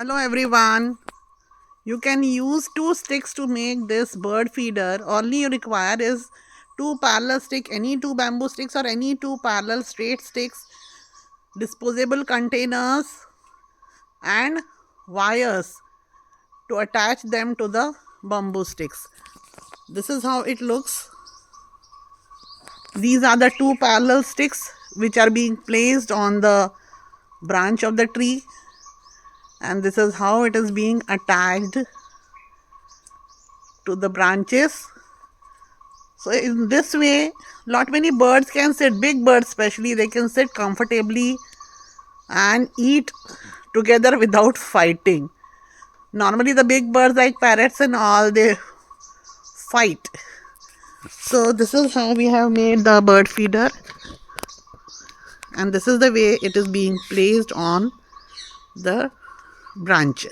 Hello everyone. You can use two sticks to make this bird feeder. Only you require is two parallel stick, any two bamboo sticks or any two parallel straight sticks, disposable containers and wires to attach them to the bamboo sticks. This is how it looks. These are the two parallel sticks which are being placed on the branch of the tree, and this is how it is being attached to the branches. So in this way, lot many birds can sit, big birds especially, they can sit comfortably and eat together without fighting. Normally the big birds like parrots and all, they fight. So this is how we have made the bird feeder, and this is the way it is being placed on the branch.